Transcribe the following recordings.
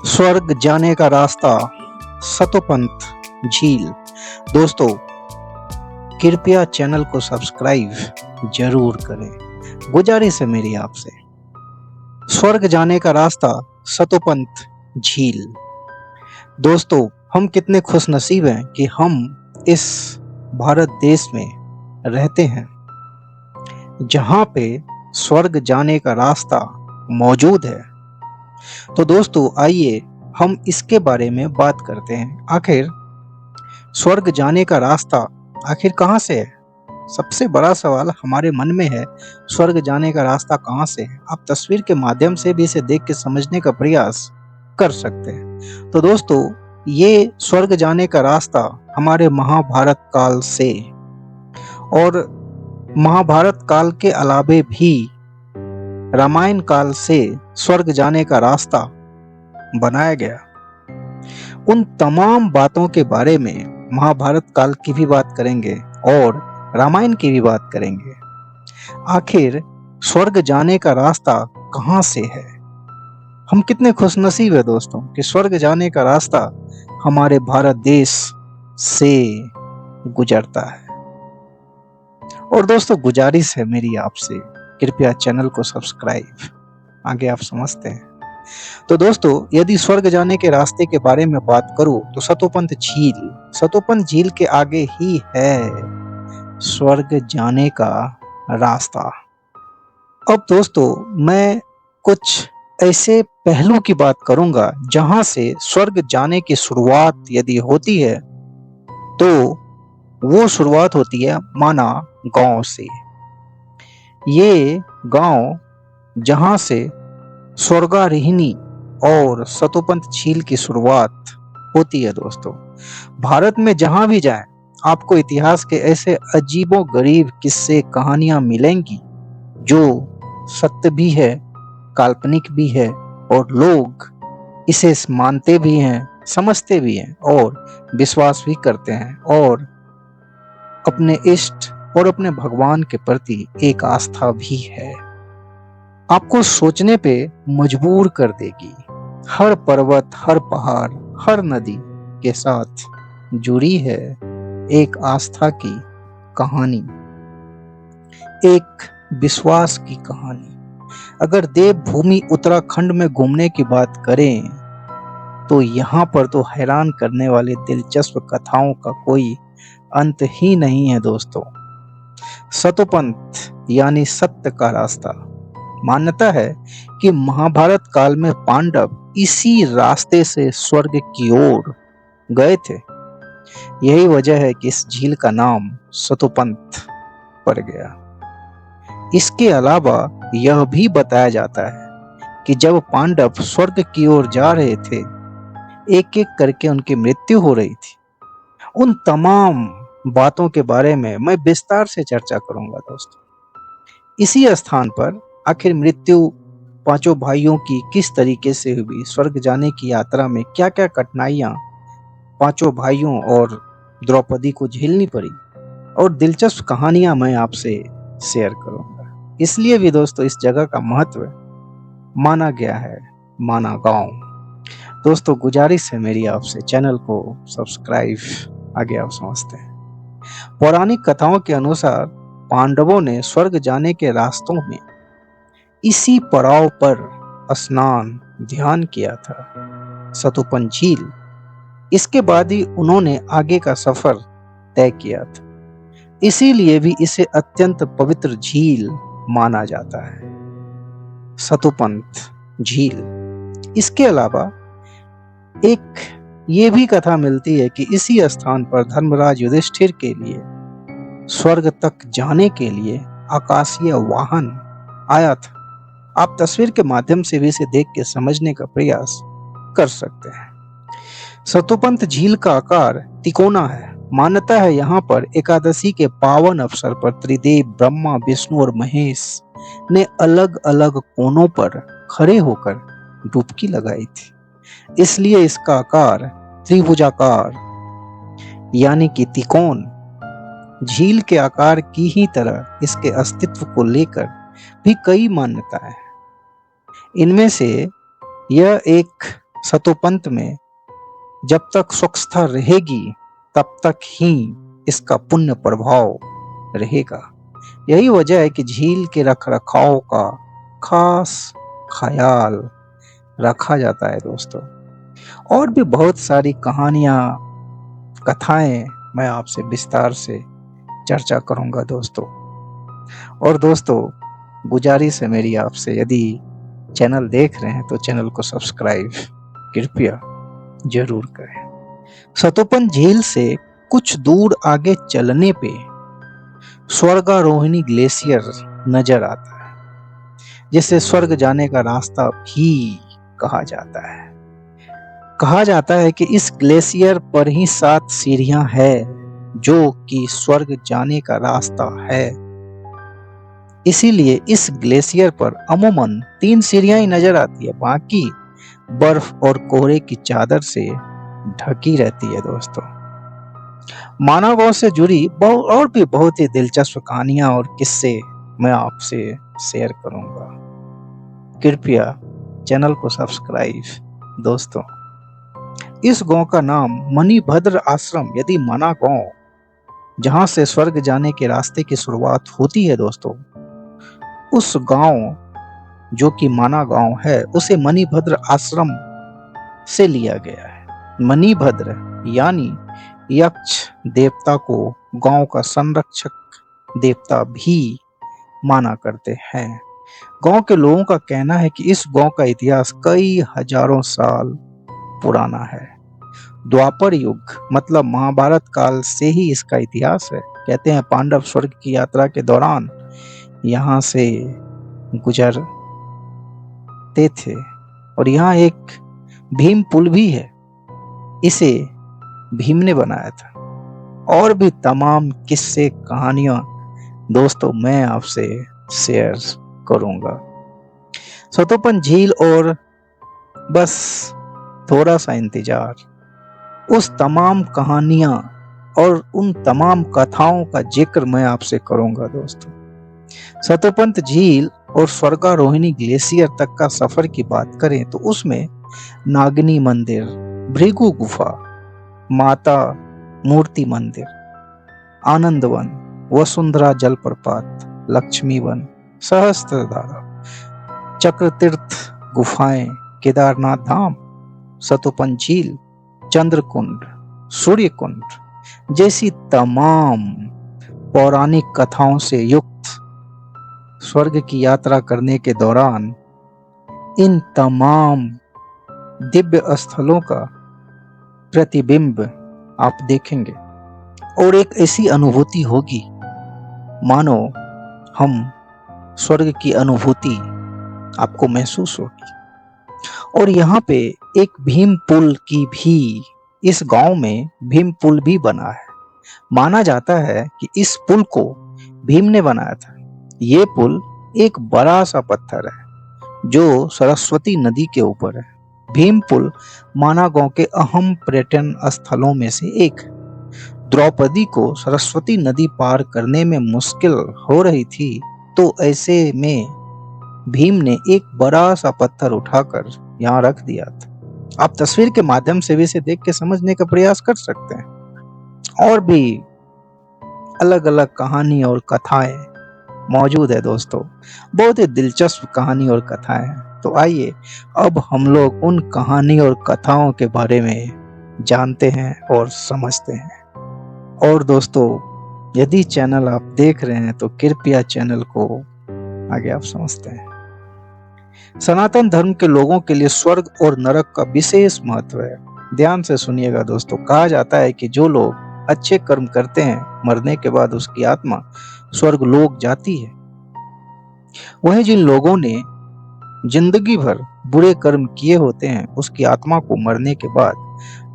स्वर्ग जाने का रास्ता, सतोपंथ झील। दोस्तों, कृपया चैनल को सब्सक्राइब जरूर करें। गुजारिश है मेरी आपसे। स्वर्ग जाने का रास्ता, सतोपंथ झील। दोस्तों, हम कितने खुशनसीब हैं कि हम इस भारत देश में रहते हैं जहां पे स्वर्ग जाने का रास्ता मौजूद है। तो दोस्तों, आइए हम इसके बारे में बात करते हैं। आखिर स्वर्ग जाने का रास्ता आखिर कहाँ से है? सबसे बड़ा सवाल हमारे मन में है, स्वर्ग जाने का रास्ता कहाँ से है? आप तस्वीर के माध्यम से भी इसे देख के समझने का प्रयास कर सकते हैं। तो दोस्तों, ये स्वर्ग जाने का रास्ता हमारे महाभारत काल से और महाभारत काल के अलावे भी रामायण काल से स्वर्ग जाने का रास्ता बनाया गया। उन तमाम बातों के बारे में महाभारत काल की भी बात करेंगे और रामायण की भी बात करेंगे। आखिर स्वर्ग जाने का रास्ता कहाँ से है? हम कितने खुशनसीब है दोस्तों कि स्वर्ग जाने का रास्ता हमारे भारत देश से गुजरता है। और दोस्तों, गुजारिश है मेरी आपसे, कृपया चैनल को सब्सक्राइब। आगे आप समझते हैं। तो दोस्तों, यदि स्वर्ग जाने के रास्ते के बारे में बात करूं तो सतोपंथ झील के आगे ही है स्वर्ग जाने का रास्ता। अब दोस्तों, मैं कुछ ऐसे पहलू की बात करूंगा जहां से स्वर्ग जाने की शुरुआत यदि होती है तो वो शुरुआत होती है माना गांव से। ये गांव जहां से स्वर्गारोहिणी और सतोपंथ झील की शुरुआत होती है। दोस्तों, भारत में जहां भी जाएं, आपको इतिहास के ऐसे अजीबो गरीब किस्से कहानियां मिलेंगी जो सत्य भी है, काल्पनिक भी है और लोग इसे मानते भी हैं, समझते भी हैं और विश्वास भी करते हैं और अपने इष्ट और अपने भगवान के प्रति एक आस्था भी है। आपको सोचने पे मजबूर कर देगी। हर पर्वत, हर पहाड़, हर नदी के साथ जुड़ी है एक आस्था की कहानी, एक विश्वास की कहानी। अगर देवभूमि उत्तराखंड में घूमने की बात करें तो यहाँ पर तो हैरान करने वाले दिलचस्प कथाओं का कोई अंत ही नहीं है। दोस्तों, सतोपंथ यानी सत्य का रास्ता। मान्यता है कि महाभारत काल में पांडव इसी रास्ते से स्वर्ग की ओर गए थे। यही वजह है कि इस झील का नाम सतोपंथ पड़ गया। इसके अलावा यह भी बताया जाता है कि जब पांडव स्वर्ग की ओर जा रहे थे, एक एक करके उनकी मृत्यु हो रही थी। उन तमाम बातों के बारे में मैं विस्तार से चर्चा करूंगा। दोस्तों, इसी स्थान पर आखिर मृत्यु पांचों भाइयों की किस तरीके से हुई, स्वर्ग जाने की यात्रा में क्या क्या कठिनाइयां पांचों भाइयों और द्रौपदी को झेलनी पड़ी और दिलचस्प कहानियां मैं आपसे शेयर करूंगा। इसलिए भी दोस्तों, इस जगह का महत्व माना गया है, माना गांव। दोस्तों, गुजारिश है मेरी आपसे, चैनल को सब्सक्राइब। आगे आप समझते हैं। पौराणिक कथाओं के अनुसार पांडवों ने स्वर्ग जाने के रास्तों में इसी पड़ाव पर स्नान ध्यान किया था, सतोपंथ झील। इसके बाद ही उन्होंने आगे का सफर तय किया था। इसीलिए भी इसे अत्यंत पवित्र झील माना जाता है, सतोपंथ झील। इसके अलावा एक ये भी कथा मिलती है कि इसी स्थान पर धर्मराज युधिष्ठिर के लिए स्वर्ग तक जाने के लिए आकाशीय वाहन आया था। आप तस्वीर के माध्यम से भी इसे देख के समझने का प्रयास कर सकते हैं। सतोपंथ झील का आकार तिकोना है। मान्यता है यहाँ पर एकादशी के पावन अवसर पर त्रिदेव ब्रह्मा, विष्णु और महेश ने अलग अलग कोनों पर खड़े होकर डुबकी लगाई थी। इसलिए इसका आकार त्रिभुजाकार यानी कि तिकोन। झील के आकार की ही तरह इसके अस्तित्व को लेकर भी कई मान्यताएं हैं। इनमें से यह एक सतोपंत में जब तक स्वच्छता रहेगी तब तक ही इसका पुण्य प्रभाव रहेगा। यही वजह है कि झील के रखरखाव का खास ख्याल रखा जाता है दोस्तों। और भी बहुत सारी कहानियां, कथाएं मैं आपसे विस्तार से चर्चा करूंगा दोस्तों। और दोस्तों, गुजारिश है मेरी आपसे, यदि चैनल देख रहे हैं तो चैनल को सब्सक्राइब कृपया जरूर करें। सतोपन झील से कुछ दूर आगे चलने पे स्वर्गारोहिणी ग्लेशियर नजर आता है, जिसे स्वर्ग जाने का रास्ता भी कहा जाता है। कहा जाता है कि इस ग्लेशियर पर ही 7 सीढ़ियां हैं जो कि स्वर्ग जाने का रास्ता है। इसीलिए इस ग्लेशियर पर अमूमन 3 सीढ़ियां ही नजर आती है, बाकी बर्फ और कोहरे की चादर से ढकी रहती है दोस्तों। मानव गांव से जुड़ी और भी बहुत ही दिलचस्प कहानियां और किस्से मैं आपसे शेयर करूंगा। कृपया चैनल को सब्सक्राइब दोस्तों। इस गांव का नाम मणिभद्र आश्रम यदि माना गांव, जहां से स्वर्ग जाने के रास्ते की शुरुआत होती है दोस्तों, उस गांव जो कि माना गांव है उसे मणिभद्र आश्रम से लिया गया है। मणिभद्र यानी यक्ष देवता को गांव का संरक्षक देवता भी माना करते हैं। गांव के लोगों का कहना है कि इस गांव का इतिहास कई हजारों साल पुराना है। द्वापर युग मतलब महाभारत काल से ही इसका इतिहास है। कहते हैं पांडव स्वर्ग की यात्रा के दौरान यहाँ से गुजरते थे और यहाँ एक भीम पुल भी है, इसे भीम ने बनाया था। और भी तमाम किस्से कहानियां दोस्तों मैं आपसे शेयर करूंगा। सतोपन झील और बस थोड़ा सा इंतजार, उस तमाम कहानियां और उन तमाम कथाओं का जिक्र मैं आपसे करूंगा दोस्तों। सतोपंत झील और स्वर्गारोहिणी ग्लेशियर तक का सफर की बात करें तो उसमें नागिनी मंदिर, भृगु गुफा, माता मूर्ति मंदिर, आनंदवन, वसुंधरा जलप्रपात, लक्ष्मी वन, सहस्त्रधारा, चक्रतीर्थ गुफाएं, केदारनाथ धाम, सतोपन झील, चंद्रकुंड, सूर्यकुंड जैसी तमाम पौराणिक कथाओं से युक्त स्वर्ग की यात्रा करने के दौरान इन तमाम दिव्य स्थलों का प्रतिबिंब आप देखेंगे और एक ऐसी अनुभूति होगी मानो हम स्वर्ग की अनुभूति आपको महसूस होगी। और यहाँ पे एक भीम पुल की भी, इस गांव में भीम पुल भी बना है। माना जाता है कि इस पुल को भीम ने बनाया था। ये पुल एक बड़ा सा पत्थर है जो सरस्वती नदी के ऊपर है। भीम पुल माना गांव के अहम पर्यटन स्थलों में से एक है। द्रौपदी को सरस्वती नदी पार करने में मुश्किल हो रही थी, तो ऐसे में भीम ने एक बड़ा सा पत्थर उठाकर यहाँ रख दिया था। आप तस्वीर के माध्यम से भी इसे देख के समझने का प्रयास कर सकते हैं। और भी अलग अलग कहानी और कथाएं मौजूद है दोस्तों, बहुत ही दिलचस्प कहानी और कथाएं हैं। तो आइए अब हम लोग उन कहानी और कथाओं के बारे में जानते हैं और समझते हैं। और दोस्तों, यदि चैनल आप देख रहे हैं तो कृपया चैनल को आगे आप समझते हैं। सनातन धर्म के लोगों के लिए स्वर्ग और नरक का विशेष महत्व है। ध्यान से सुनिएगा दोस्तों। कहा जाता है कि जो लोग अच्छे कर्म करते हैं, मरने के बाद उसकी आत्मा स्वर्ग लोक जाती है। वहीं जिन लोगों ने जिंदगी भर बुरे कर्म किए होते हैं, उसकी आत्मा को मरने के बाद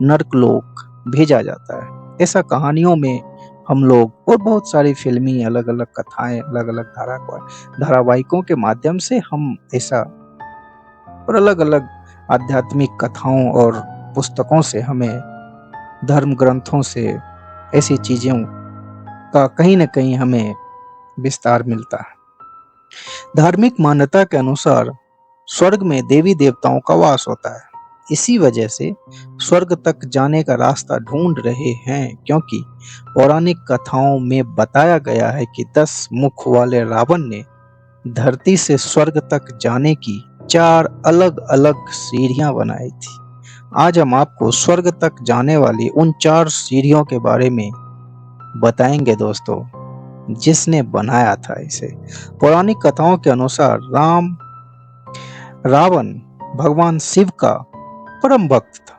नरक लोक भेजा जाता है। ऐसा कहानियों में हम लोग और बहुत सारी फिल्मी अलग अलग कथाएं, अलग अलग धारावाहिकों के माध्यम से हम ऐसा और अलग अलग आध्यात्मिक कथाओं और पुस्तकों से, हमें धर्म ग्रंथों से ऐसी चीजों का कहीं न कहीं हमें विस्तार मिलता है। धार्मिक मान्यता के अनुसार स्वर्ग में देवी देवताओं का वास होता है। इसी वजह से स्वर्ग तक जाने का रास्ता ढूंढ रहे हैं, क्योंकि पौराणिक कथाओं में बताया गया है कि 10 मुख वाले रावण ने धरती से स्वर्ग तक जाने की 4 अलग-अलग सीढ़ियां बनाई थी। आज हम आपको स्वर्ग तक जाने वाली उन 4 सीढ़ियों के बारे में बताएंगे दोस्तों, जिसने बनाया था इसे। पौराणिक कथाओं के अनुसार रावण भगवान शिव का परम भक्त था,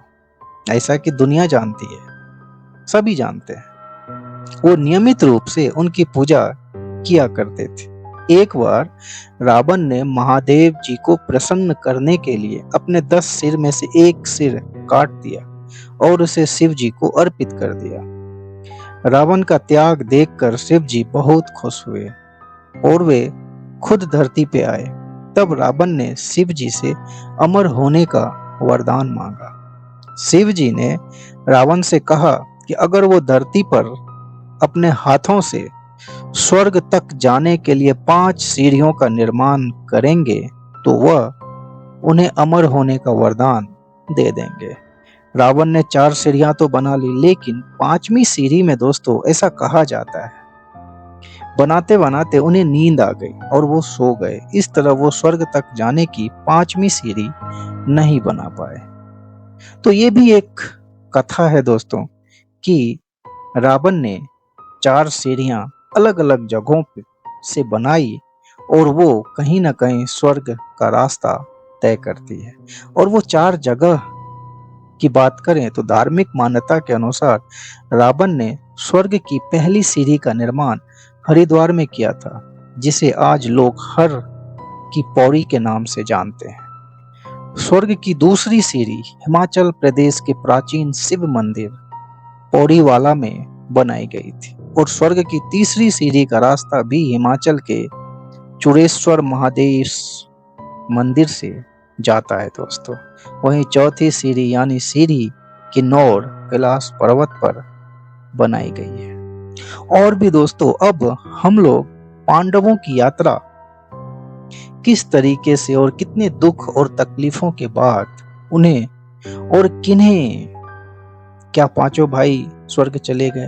ऐसा कि दुनिया जानती है, सभी जानते हैं। वो नियमित रूप से उनकी पूजा किया करते थे। एक बार रावण ने महादेव जी को प्रसन्न करने के लिए अपने 10 सिर में से एक सिर काट दिया और उसे शिव जी को अर्पित कर दिया। रावण का त्याग देखकर शिव जी बहुत खुश हुए और वे खुद धरती पे आए। तब रावण ने शिव जी से अमर होने का वरदान मांगा। शिव जी ने रावण से कहा कि अगर वो धरती पर अपने हाथों से स्वर्ग तक जाने के लिए 5 सीढ़ियों का निर्माण करेंगे तो वह उन्हें अमर होने का वरदान दे देंगे। रावण ने 4 सीढ़ियां तो बना ली, लेकिन 5वीं सीढ़ी में दोस्तों ऐसा कहा जाता है बनाते बनाते उन्हें नींद आ गई और वो सो गए। इस तरह वो स्वर्ग तक जाने की 5वीं सीढ़ी नहीं बना पाए। तो ये भी एक कथा है दोस्तों कि रावण ने 4 सीढ़ियां अलग अलग जगहों पे से बनाई और वो कहीं ना कहीं स्वर्ग का रास्ता तय करती है। और वो 4 जगह की बात करें तो धार्मिक मान्यता के अनुसार रावण ने स्वर्ग की पहली सीढ़ी का निर्माण हरिद्वार में किया था, जिसे आज लोग हर की पौड़ी के नाम से जानते हैं। स्वर्ग की दूसरी सीढ़ी हिमाचल प्रदेश के प्राचीन शिव मंदिर पौड़ीवाला में बनाई गई थी और स्वर्ग की तीसरी सीढ़ी का रास्ता भी हिमाचल के चूड़ेश्वर महादेव मंदिर से जाता है दोस्तों। वहीं चौथी सीढ़ी यानी सीढ़ी किन्नौर कैलाश पर्वत पर बनाई गई है। और भी दोस्तों, अब हम लोग पांडवों की यात्रा किस तरीके से और कितने दुख और तकलीफों के बाद उन्हें और किन्हें, क्या पांचों भाई स्वर्ग चले गए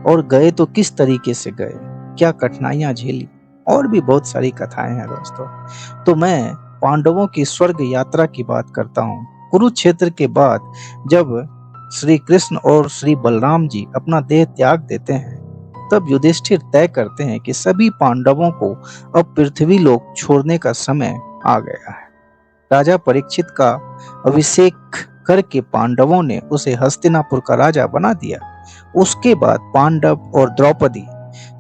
और गए तो किस तरीके से गए, क्या कठिनाइयां झेली, और भी बहुत सारी कथाएं हैं दोस्तों। तो मैं पांडवों की स्वर्ग यात्रा की बात करता हूँ। कुरुक्षेत्र के बाद जब श्री कृष्ण और श्री बलराम जी अपना देह त्याग देते हैं, तब युधिष्ठिर तय करते हैं कि सभी पांडवों को अब पृथ्वी लोक छोड़ने का समय आ गया है। राजा परीक्षित का अभिषेक करके पांडवों ने उसे हस्तिनापुर का राजा बना दिया। उसके बाद पांडव और द्रौपदी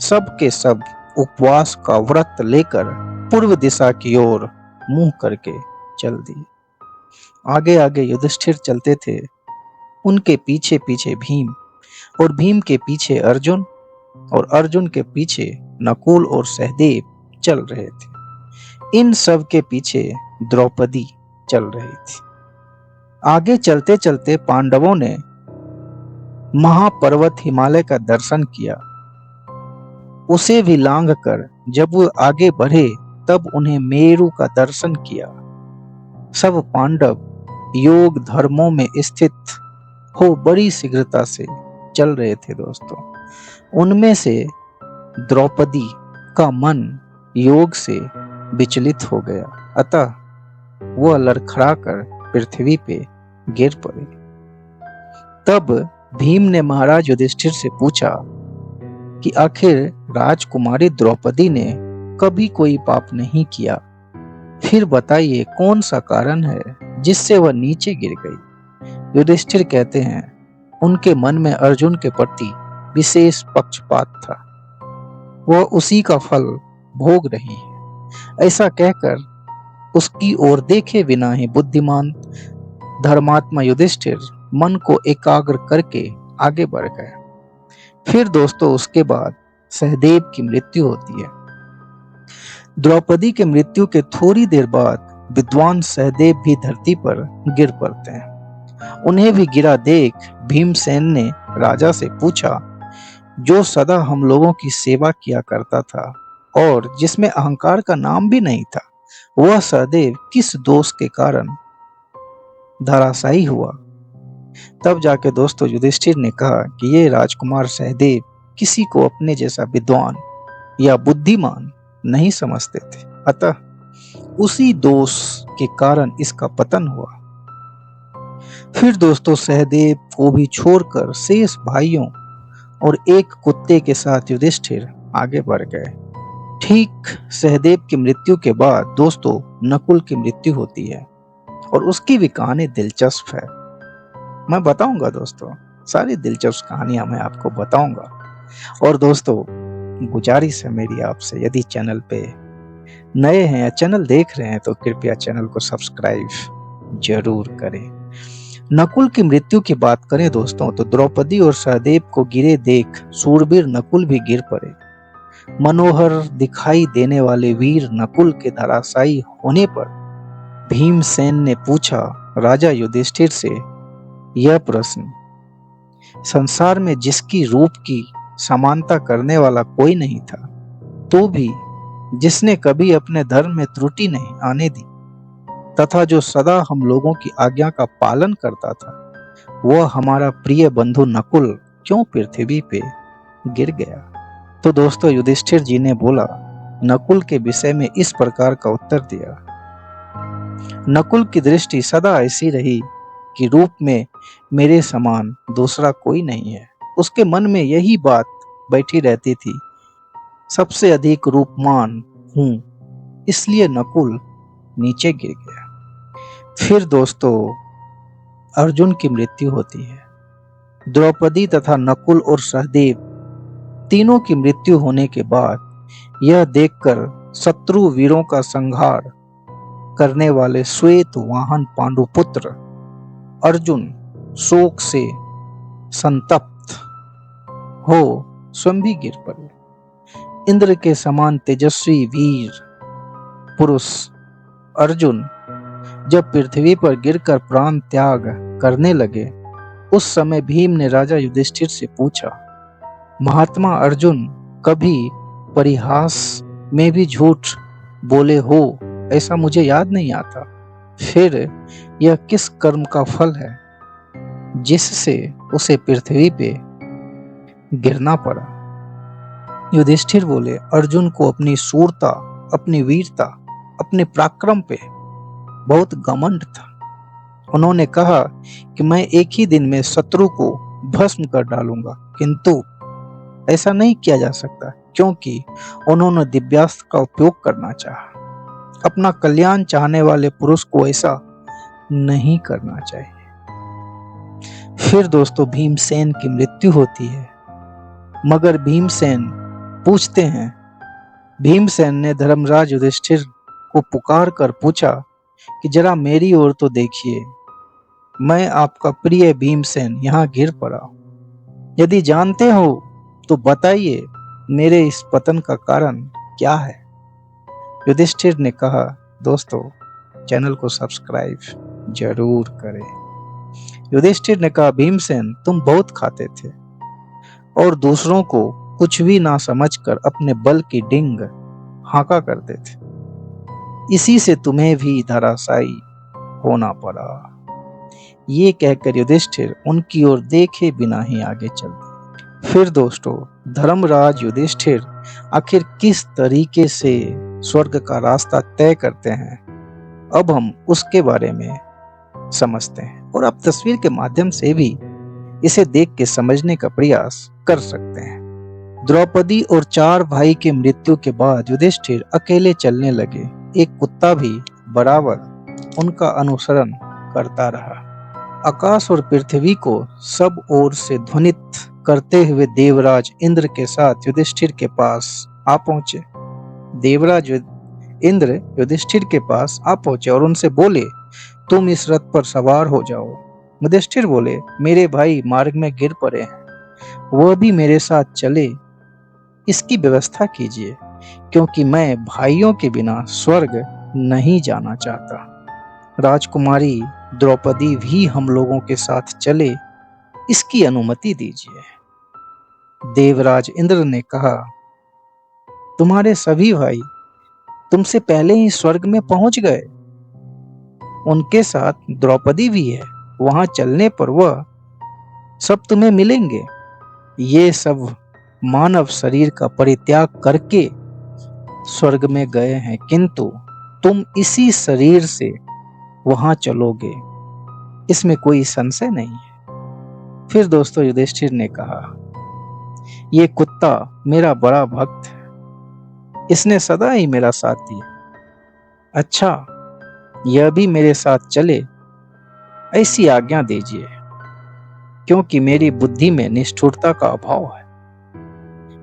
सब के सब उपवास का व्रत लेकर पूर्व दिशा की ओर मुंह करके चल दिए। आगे आगे युधिष्ठिर चलते थे, उनके पीछे पीछे भीम, और भीम के पीछे अर्जुन, और अर्जुन के पीछे नकुल और सहदेव चल रहे थे। इन सब के पीछे द्रौपदी चल रही थी। आगे चलते चलते पांडवों ने महापर्वत हिमालय का दर्शन किया। उसे भी लांघ कर जब वो आगे बढ़े तब उन्हें मेरु का दर्शन किया। सब पांडव योग धर्मों में स्थित हो बड़ी शीघ्रता से चल रहे थे दोस्तों। उनमें से द्रौपदी का मन योग से विचलित हो गया, अतः वह लड़खड़ाकर पृथ्वी पे गिर पड़ी। तब भीम ने महाराज युधिष्ठिर से पूछा कि आखिर राजकुमारी द्रौपदी ने कभी कोई पाप नहीं किया, फिर बताइए कौन सा कारण है जिससे वह नीचे गिर गई। युधिष्ठिर कहते हैं, उनके मन में अर्जुन के प्रति विशेष पक्षपात था, वह उसी का फल भोग रही है। ऐसा कहकर उसकी ओर देखे बिना ही बुद्धिमान धर्मात्मा युधिष्ठिर मन को एकाग्र करके आगे बढ़ गए। फिर दोस्तों उसके बाद सहदेव की मृत्यु होती है। द्रौपदी के मृत्यु के थोड़ी देर बाद विद्वान सहदेव भी धरती पर गिर पड़ते हैं। उन्हें भी गिरा देख भीमसेन ने राजा से पूछा, जो सदा हम लोगों की सेवा किया करता था और जिसमें अहंकार का नाम भी नहीं था, वह सहदेव किस दोष के कारण धराशायी हुआ। तब जाके दोस्तों युधिष्ठिर ने कहा कि ये राजकुमार सहदेव किसी को अपने जैसा विद्वान या बुद्धिमान नहीं समझते थे, अतः उसी दोष के कारण इसका पतन हुआ। फिर दोस्तों सहदेव को भी छोड़कर शेष भाइयों और एक कुत्ते के साथ युधिष्ठिर आगे बढ़ गए। ठीक सहदेव की मृत्यु के बाद दोस्तों नकुल की मृत्यु होती है और उसकी भी कहानी दिलचस्प है। मैं बताऊंगा दोस्तों, सारी दिलचस्प कहानियां मैं आपको बताऊंगा। और दोस्तों गुजारिश है मेरी आपसे, यदि चैनल पे नए हैं या चैनल देख रहे हैं तो कृपया चैनल को सब्सक्राइब जरूर करें। नकुल की मृत्यु की बात करें दोस्तों तो द्रौपदी और सहदेव को गिरे देख सूरवीर नकुल भी गिर पड़े। मनोहर दिखाई देने वाले वीर नकुल के धराशायी होने पर भीमसेन ने पूछा राजा युधिष्ठिर से यह प्रश्न, संसार में जिसकी रूप की समानता करने वाला कोई नहीं था, तो भी जिसने कभी अपने धर्म में त्रुटि नहीं आने दी तथा जो सदा हम लोगों की आज्ञा का पालन करता था, वह हमारा प्रिय बंधु नकुल क्यों पृथ्वी पे गिर गया। तो दोस्तों युधिष्ठिर जी ने बोला, नकुल के विषय में इस प्रकार का उत्तर दिया, नकुल की दृष्टि सदा ऐसी रही कि रूप में मेरे समान दूसरा कोई नहीं है। उसके मन में यही बात बैठी रहती थी, सबसे अधिक रूपमान हूं, इसलिए नकुल नीचे गिर गया। फिर दोस्तों अर्जुन की मृत्यु होती है। द्रौपदी तथा नकुल और सहदेव तीनों की मृत्यु होने के बाद यह देखकर शत्रु वीरों का संहार करने वाले श्वेत वाहन पांडुपुत्र अर्जुन शोक से संतप्त हो स्वयं भी गिर पड़े। इंद्र के समान तेजस्वी वीर पुरुष अर्जुन जब पृथ्वी पर गिरकर प्राण त्याग करने लगे, उस समय भीम ने राजा युधिष्ठिर से पूछा, महात्मा अर्जुन कभी परिहास में भी झूठ बोले हो ऐसा मुझे याद नहीं आता, फिर यह किस कर्म का फल है जिससे उसे पृथ्वी पे गिरना पड़ा। युधिष्ठिर बोले, अर्जुन को अपनी शूरता, अपनी वीरता, अपने पराक्रम पे बहुत घमंड था। उन्होंने कहा कि मैं एक ही दिन में शत्रु को भस्म कर डालूंगा, किंतु ऐसा नहीं किया जा सकता क्योंकि उन्होंने दिव्यास्त्र का उपयोग करना चाहा। अपना कल्याण चाहने वाले पुरुष को ऐसा नहीं करना चाहिए। फिर दोस्तों भीमसेन की मृत्यु होती है, मगर भीमसेन पूछते हैं, भीमसेन ने धर्मराज युधिष्ठिर को पुकार कर पूछा कि जरा मेरी ओर तो देखिए, मैं आपका प्रिय भीमसेन यहाँ गिर पड़ा, यदि जानते हो तो बताइए मेरे इस पतन का कारण क्या है। युधिष्ठिर ने कहा, दोस्तों चैनल को सब्सक्राइब जरूर करें। युधिष्ठिर ने कहा, भीमसेन तुम बहुत खाते थे और दूसरों को कुछ भी ना समझकर अपने बल की डिंग हाका करते थे, इसी से तुम्हें भी धराशायी होना पड़ा। ये कहकर युधिष्ठिर उनकी ओर देखे बिना ही आगे चल दिए। फिर दोस्तों धर्मराज युधिष्ठिर आखिर किस तरीके से स्वर्ग का रास्ता तय करते हैं, अब हम उसके बारे में समझते हैं और आप तस्वीर के माध्यम से भी इसे देख के समझने का प्रयास कर सकते हैं। द्रौपदी और 4 भाई की मृत्यु के बाद युधिष्ठिर अकेले चलने लगे। एक कुत्ता भी बराबर उनका अनुसरण करता रहा। आकाश और पृथ्वी को सब ओर से ध्वनित करते हुए देवराज इंद्र के साथ युधिष्ठिर के पास आ पहुंचे। देवराज इंद्र युधिष्ठिर के पास आ पहुंचे और उनसे बोले, तुम इस रथ पर सवार हो जाओ। युधिष्ठिर बोले, मेरे भाई मार्ग में गिर पड़े हैं, वह भी मेरे साथ चले, इसकी व्यवस्था कीजिए, क्योंकि मैं भाइयों के बिना स्वर्ग नहीं जाना चाहता। राजकुमारी द्रौपदी भी हम लोगों के साथ चले, इसकी अनुमति दीजिए। देवराज इंद्र ने कहा, तुम्हारे सभी भाई तुमसे पहले ही स्वर्ग में पहुंच गए, उनके साथ द्रौपदी भी है। वहां चलने पर वह सब तुम्हें मिलेंगे। ये सब मानव शरीर का परित्याग करके स्वर्ग में गए हैं, किंतु तुम इसी शरीर से वहां चलोगे, इसमें कोई संशय नहीं है। फिर दोस्तों युधिष्ठिर ने कहा, ये कुत्ता मेरा बड़ा भक्त है, इसने सदा ही मेरा साथ दिया। अच्छा, यह भी मेरे साथ चले, ऐसी आज्ञा दीजिए, क्योंकि मेरी बुद्धि में निष्ठुरता का अभाव है।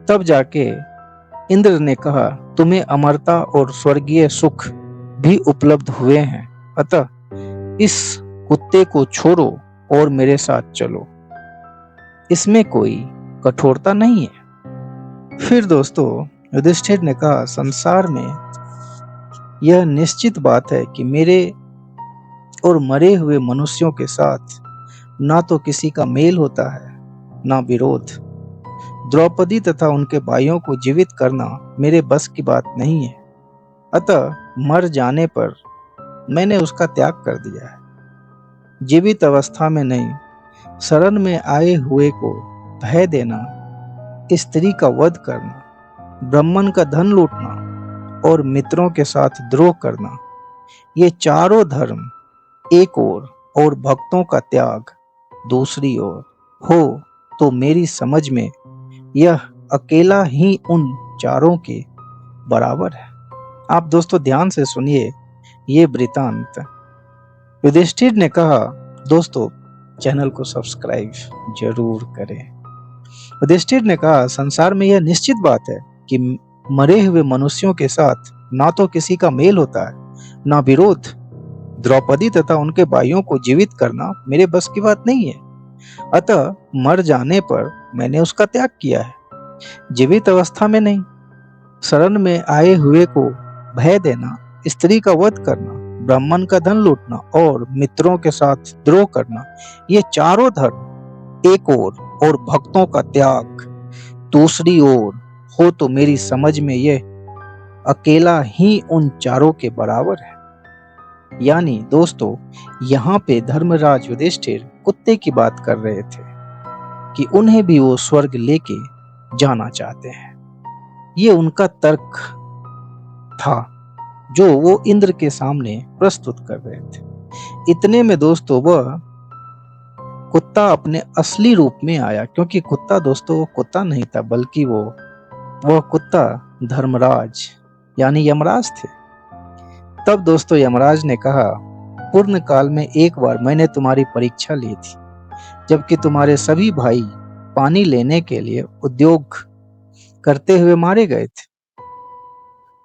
तब जाके इंद्र ने कहा, तुम्हें अमरता और स्वर्गीय सुख भी उपलब्ध हुए हैं, अतः इस कुत्ते को छोड़ो और मेरे साथ चलो, इसमें कोई कठोरता नहीं है। फिर दोस्तों युधिष्ठिर ने कहा, संसार में यह निश्चित बात है कि मेरे और मरे हुए मनुष्यों के साथ ना तो किसी का मेल होता है, ना विरोध। द्रौपदी तथा उनके भाइयों को जीवित करना मेरे बस की बात नहीं है, अतः मर जाने पर मैंने उसका त्याग कर दिया है। जीवित अवस्था में नहीं, शरण में आए हुए को भय देना, स्त्री का वध करना, ब्राह्मण का धन लूटना और मित्रों के साथ द्रोह करना, ये चारों धर्म एक ओर और भक्तों का त्याग दूसरी ओर हो तो मेरी समझ में यह अकेला ही उन चारों के बराबर है। आप दोस्तों ध्यान से सुनिए ये वृतांत। युधिष्ठिर ने कहा, दोस्तों चैनल को सब्सक्राइब जरूर करें। युधिष्ठिर ने कहा, संसार में यह निश्चित बात है कि मरे हुए मनुष्यों के साथ ना तो किसी का मेल होता है, ना विरोध। द्रौपदी तथा उनके भाइयों को जीवित करना मेरे बस की बात नहीं है, अतः मर जाने पर मैंने उसका त्याग किया है। जीवित अवस्था में नहीं, शरण में आए हुए को भय देना, स्त्री का वध करना, ब्राह्मण का धन लूटना और मित्रों के साथ द्रोह करना, ये चारों धर्म एक ओर और भक्तों का त्याग दूसरी ओर हो तो मेरी समझ में यह अकेला ही उन चारों के बराबर है। यानी दोस्तों यहाँ पे धर्मराज युधिष्ठिर कुत्ते की बात कर रहे थे कि उन्हें भी वो स्वर्ग लेके जाना चाहते हैं। ये उनका तर्क था जो वो इंद्र के सामने प्रस्तुत कर रहे थे। इतने में दोस्तों वह कुत्ता अपने असली रूप में आया, क्योंकि कुत्ता दोस्तों वो कुत्ता नहीं था, बल्कि वह कुत्ता धर्मराज यानी यमराज थे। तब दोस्तों यमराज ने कहा, पूर्ण काल में एक बार मैंने तुम्हारी परीक्षा ली थी, जबकि तुम्हारे सभी भाई पानी लेने के लिए उद्योग करते हुए मारे गए थे।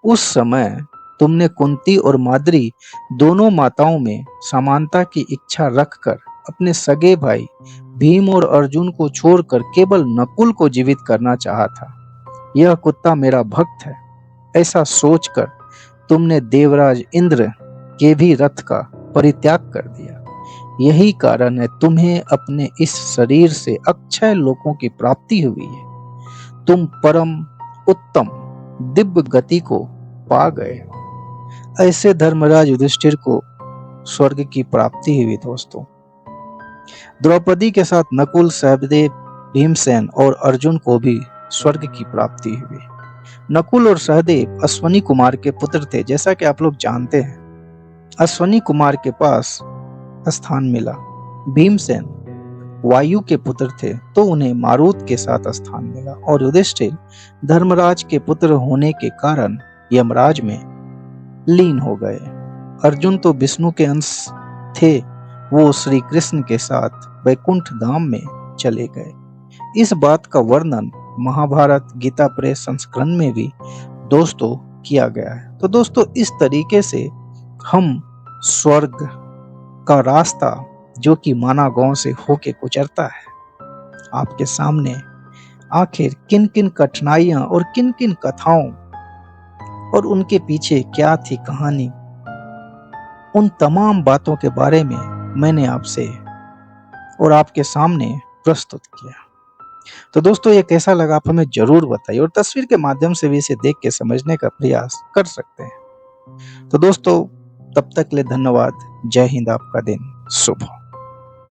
उस समय तुमने कुंती और माद्री दोनों माताओं में समानता की इच्छा रखकर अपने सगे भाई भीम और अर्जुन को छोड़कर केवल नकुल को जीवित करना चाहा था। यह कुत्ता मेरा भक्त है, ऐसा सोचकर तुमने देवराज इंद्र के भी रथ का परित्याग कर दिया। यही कारण है तुम्हें अपने इस शरीर से अक्षय लोकों की प्राप्ति हुई है। तुम परम उत्तम दिव्य गति को पा गए हो। ऐसे धर्मराज युधिष्ठिर को स्वर्ग की प्राप्ति हुई दोस्तों। द्रौपदी के साथ नकुल, सहदेव, भीमसेन और अर्जुन को भी स्वर्ग की प्राप्ति हुई। नकुल और सहदेव अश्वनी कुमार के पुत्र थे, जैसा कि आप लोग जानते हैं। अश्वनी कुमार के पास स्थान मिला। भीमसेन वायु के पुत्र थे, तो उन्हें मारुत के साथ स्थान मिला। और युधिष्ठिर धर्मराज के पुत्र होने के कारण यमराज में लीन हो गए। अर्जुन तो विष्णु के अंश थे, वो श्री कृष्ण के साथ वैकुंठ धाम में चले गए। इस बात का वर्णन महाभारत गीता प्रेस संस्करण में भी दोस्तों किया गया है। तो दोस्तों इस तरीके से हम स्वर्ग का रास्ता जो कि माना गांव से होके गुजरता है, आपके सामने आखिर किन किन कठिनाइयां और किन किन कथाओं और उनके पीछे क्या थी कहानी, उन तमाम बातों के बारे में मैंने आपसे और आपके सामने प्रस्तुत किया। तो दोस्तों ये कैसा लगा आप हमें जरूर बताइए, और तस्वीर के माध्यम से भी इसे देख के समझने का प्रयास कर सकते हैं। तो दोस्तों तब तक के लिए धन्यवाद। जय हिंद, आपका दिन शुभ हो।